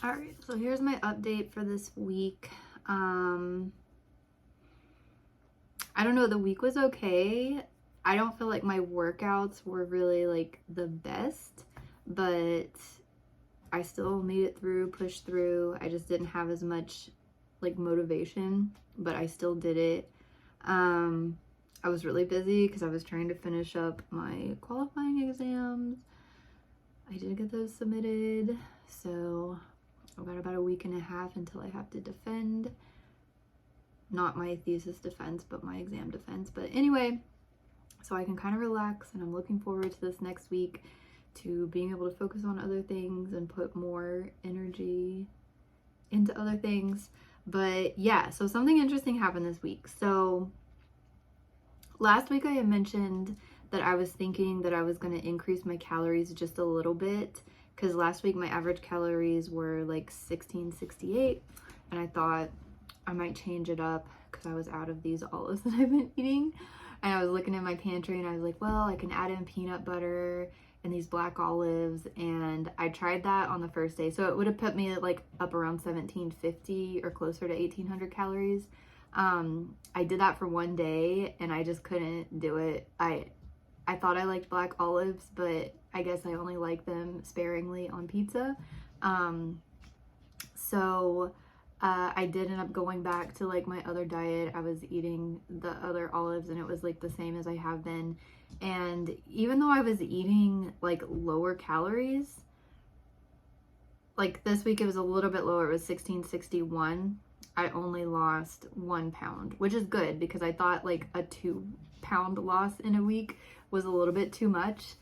All right, so here's my update for this week. I don't know, the week was okay. I don't feel like my workouts were really like the best, but I still made it through, pushed through. I just didn't have as much like motivation, but I still did it. I was really busy because I was trying to finish up my qualifying exams. I did get those submitted, so I've got about a week and a half until I have to defend. Not my thesis defense, but my exam defense. But anyway, so I can kind of relax, and I'm looking forward to this next week to being able to focus on other things and put more energy into other things. But yeah, so something interesting happened this week. So last week I had mentioned that I was thinking that I was going to increase my calories just a little bit, because last week my average calories were like 1668, and I thought I might change it up because I was out of these olives that I've been eating. And I was looking at my pantry and I was like, well, I can add in peanut butter and these black olives. And I tried that on the first day. So it would have put me like up around 1750 or closer to 1800 calories. I did that for one day and I just couldn't do it. I thought I liked black olives, but I guess I only like them sparingly on pizza. I did end up going back to like my other diet. I was eating the other olives and it was like the same as I have been. And even though I was eating like lower calories, like this week it was a little bit lower. It was 1661. I only lost 1 pound, which is good because I thought like a 2-pound loss in a week was a little bit too much.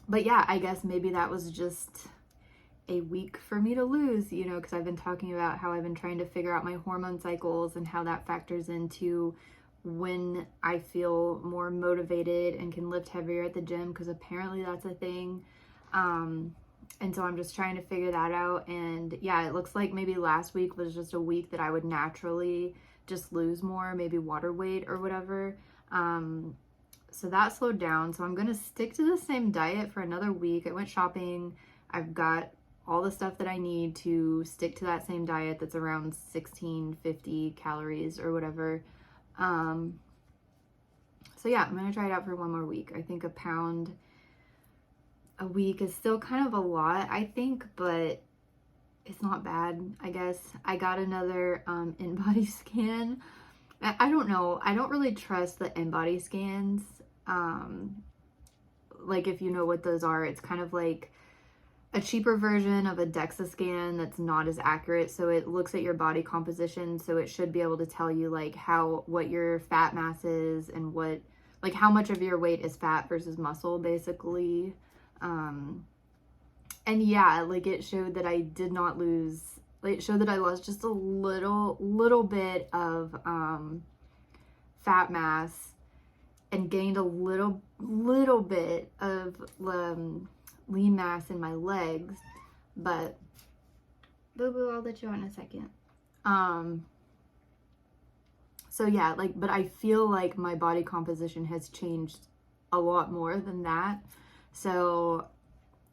But yeah, I guess maybe that was just a week for me to lose, you know, because I've been talking about how I've been trying to figure out my hormone cycles and how that factors into when I feel more motivated and can lift heavier at the gym, because apparently that's a thing. And so I'm just trying to figure that out. And yeah, it looks like maybe last week was just a week that I would naturally just lose more, maybe water weight or whatever. So that slowed down. So I'm going to stick to the same diet for another week. I went shopping. I've got all the stuff that I need to stick to that same diet that's around 1650 calories or whatever. So yeah, I'm going to try it out for one more week. I think a pound a week is still kind of a lot, I think, but it's not bad, I guess. I got another in-body scan. I don't know. I don't really trust the in-body scans. Like if you know what those are, it's kind of like a cheaper version of a DEXA scan that's not as accurate. So it looks at your body composition. So it should be able to tell you like what your fat mass is and like how much of your weight is fat versus muscle, basically. And yeah, like it showed that I did not lose, like it showed that I lost just a little bit of, fat mass and gained a little bit of, lean mass in my legs, but boo boo, I'll let you on in a second. So yeah, like, but I feel like my body composition has changed a lot more than that. So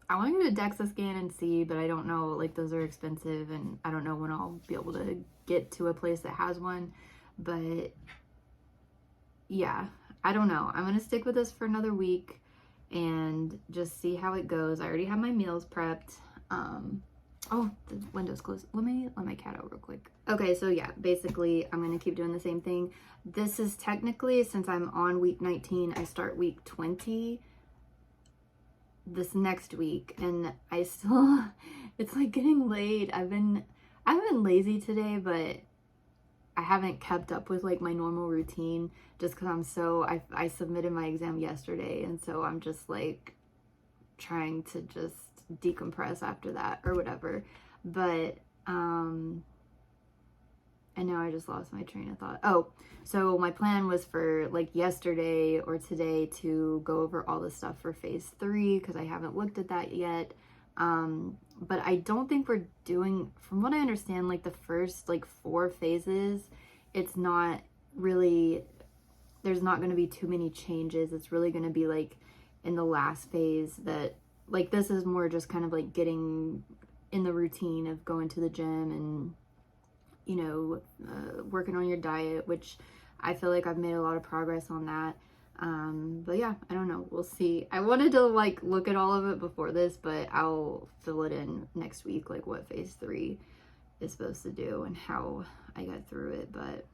I want to get a DEXA scan and see, but I don't know, like those are expensive and I don't know when I'll be able to get to a place that has one. But yeah, I don't know. I'm going to stick with this for another week and just see how it goes. I already have my meals prepped. Oh, the window's closed. Let my cat out real quick. Okay, so yeah, basically I'm going to keep doing the same thing. This is technically, since I'm on week 19, I start week 20 this next week, and I still, it's like getting late. I've been lazy today, but I haven't kept up with like my normal routine just because I submitted my exam yesterday, and so I'm just like trying to just decompress after that or whatever. But and now I just lost my train of thought. Oh, so my plan was for like yesterday or today to go over all the stuff for phase 3 because I haven't looked at that yet. But I don't think we're doing, from what I understand, like the first like 4 phases, it's not really, there's not going to be too many changes. It's really going to be like in the last phase that like this is more just kind of like getting in the routine of going to the gym and, you know, working on your diet, which I feel like I've made a lot of progress on that. But yeah, I don't know. We'll see. I wanted to like look at all of it before this, but I'll fill it in next week, like what phase 3 is supposed to do and how I got through it. But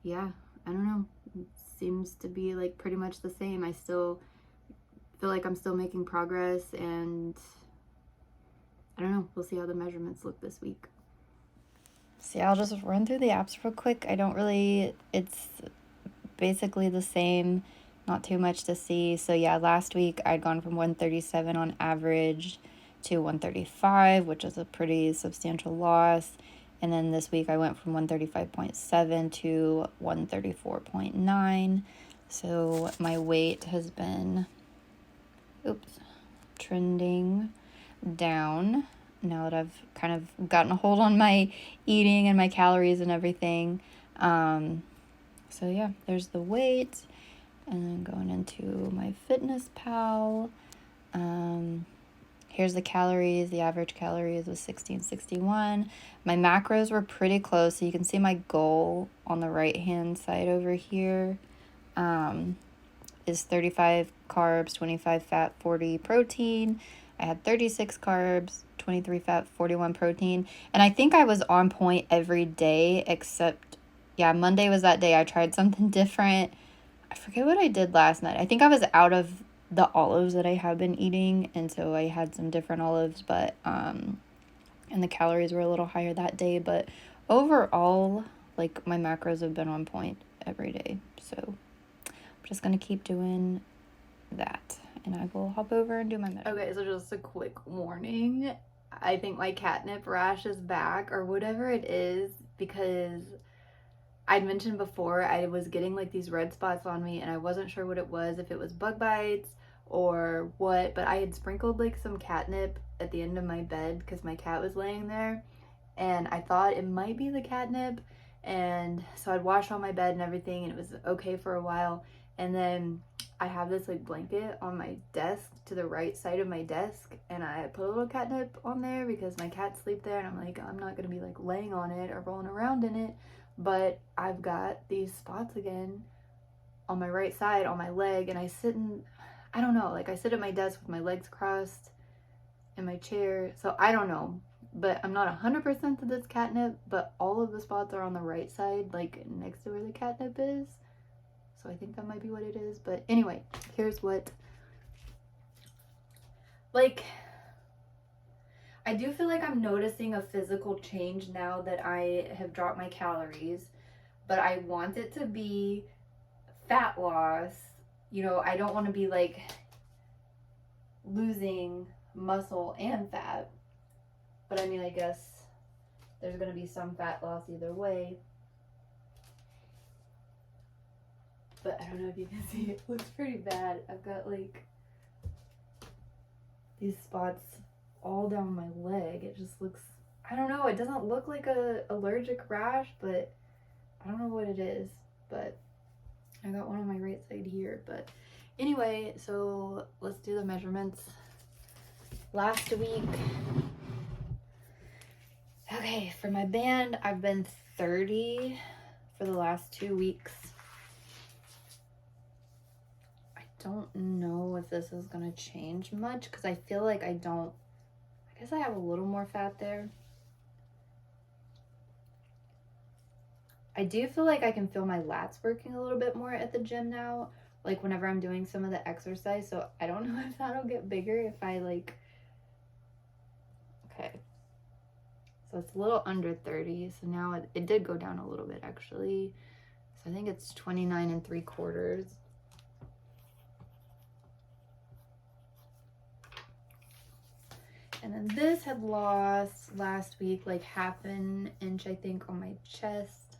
yeah, I don't know. It seems to be like pretty much the same. I still feel like I'm still making progress, and I don't know. We'll see how the measurements look this week. So yeah, I'll just run through the apps real quick. It's basically the same, not too much to see. So yeah, last week I'd gone from 137 on average to 135, which is a pretty substantial loss. And then this week I went from 135.7 to 134.9. So my weight has been, trending down now that I've kind of gotten a hold on my eating and my calories and everything. So yeah, there's the weight, and then going into my Fitness Pal. Here's the calories. The average calories was 1661. My macros were pretty close, so you can see my goal on the right hand side over here is 35 carbs, 25 fat, 40 protein. I had 36 carbs, 23 fat, 41 protein, and I think I was on point every day except, yeah, Monday was that day I tried something different. I forget what I did last night. I think I was out of the olives that I have been eating, and so I had some different olives, but and the calories were a little higher that day, but overall, like, my macros have been on point every day. So I'm just gonna keep doing that, and I will hop over and do my measurement. Okay, so just a quick warning. I think my catnip rash is back, or whatever it is, because I'd mentioned before I was getting like these red spots on me, and I wasn't sure what it was, if it was bug bites or what, but I had sprinkled like some catnip at the end of my bed because my cat was laying there, and I thought it might be the catnip, and so I'd washed all my bed and everything, and it was okay for a while. And then I have this like blanket on my desk to the right side of my desk, and I put a little catnip on there because my cats sleep there, and I'm like, I'm not gonna be like laying on it or rolling around in it. But I've got these spots again on my right side on my leg, and I sit at my desk with my legs crossed in my chair, so I don't know, but I'm not 100% that it's catnip, but all of the spots are on the right side, like next to where the catnip is, so I think that might be what it is. But anyway, here's what, like, I do feel like I'm noticing a physical change now that I have dropped my calories, but I want it to be fat loss. You know, I don't want to be like losing muscle and fat, but I mean, I guess there's going to be some fat loss either way. But I don't know if you can see, it looks pretty bad. I've got like these spots all down my leg. It just looks, I don't know, it doesn't look like a allergic rash, but I don't know what it is. But I got one on my right side here. But anyway, so let's do the measurements. Last week, okay, for my band, I've been 30 for the last 2 weeks. I don't know if this is gonna change much, because I feel like I guess I have a little more fat there. I do feel like I can feel my lats working a little bit more at the gym now, like whenever I'm doing some of the exercise, so I don't know if that'll get bigger if I like, okay. So it's a little under 30, so now it did go down a little bit actually. So I think it's 29 3/4. And then this had lost last week like half an inch, I think, on my chest.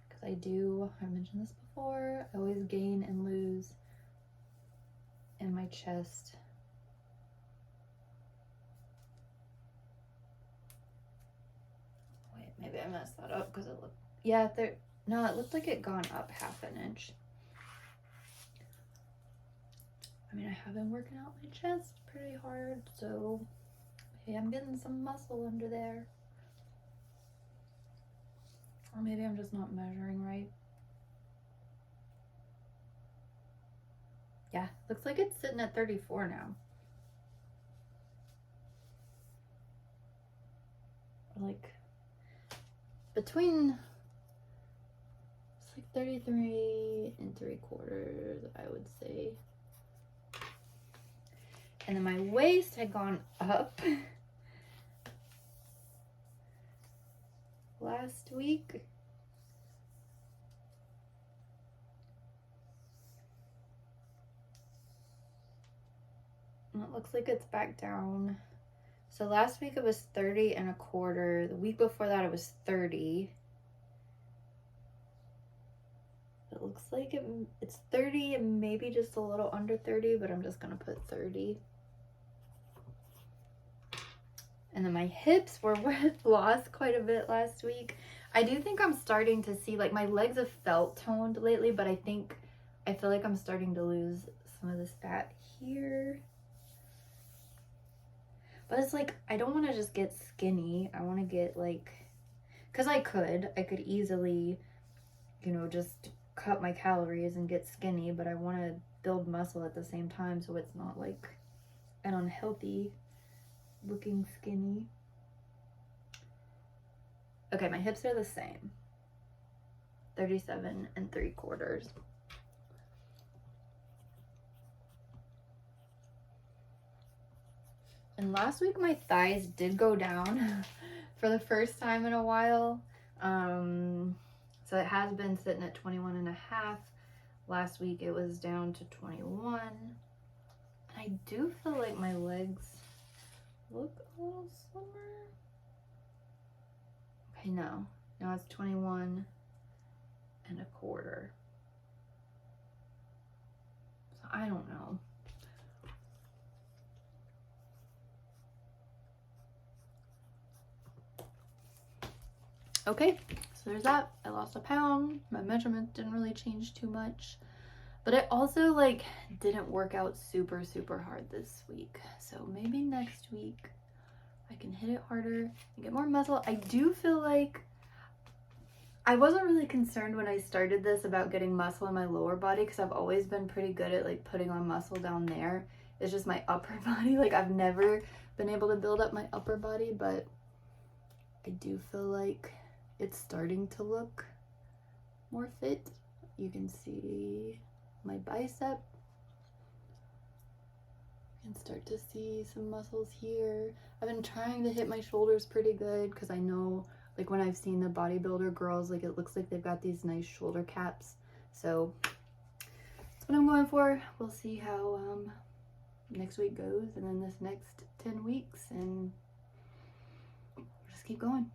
Because I mentioned this before, I always gain and lose in my chest. Wait, maybe I messed that up because it looked, Yeah, no, it looked like it gone up half an inch. I mean, I have been working out my chest pretty hard, so maybe I'm getting some muscle under there. Or maybe I'm just not measuring right. Yeah, looks like it's sitting at 34 now. Like, between, it's like 33 and 3/4, I would say. And then my waist had gone up last week. And it looks like it's back down. So last week it was 30 1/4. The week before that it was 30. It looks like it's 30 and maybe just a little under 30, but I'm just gonna put 30. And then my hips were lost quite a bit last week. I do think I'm starting to see, like, my legs have felt toned lately, but I feel like I'm starting to lose some of this fat here. But it's like, I don't want to just get skinny. I want to get, like, because I could easily, you know, just cut my calories and get skinny, but I want to build muscle at the same time, so it's not like an unhealthy looking skinny. Okay, my hips are the same. 37 3/4. And last week my thighs did go down for the first time in a while. So it has been sitting at 21.5. Last week it was down to 21. I do feel like my legs look a little slimmer. Okay, no. Now it's 21 1/4. So I don't know. Okay, so there's that. I lost a pound. My measurement didn't really change too much. But I also, like, didn't work out super, super hard this week. So maybe next week I can hit it harder and get more muscle. I do feel like I wasn't really concerned when I started this about getting muscle in my lower body, because I've always been pretty good at, like, putting on muscle down there. It's just my upper body. Like, I've never been able to build up my upper body, but I do feel like it's starting to look more fit. You can see my bicep. You can start to see some muscles here. I've been trying to hit my shoulders pretty good, because I know, like, when I've seen the bodybuilder girls, like, it looks like they've got these nice shoulder caps. So that's what I'm going for. We'll see how next week goes, and then this next 10 weeks, and we'll just keep going.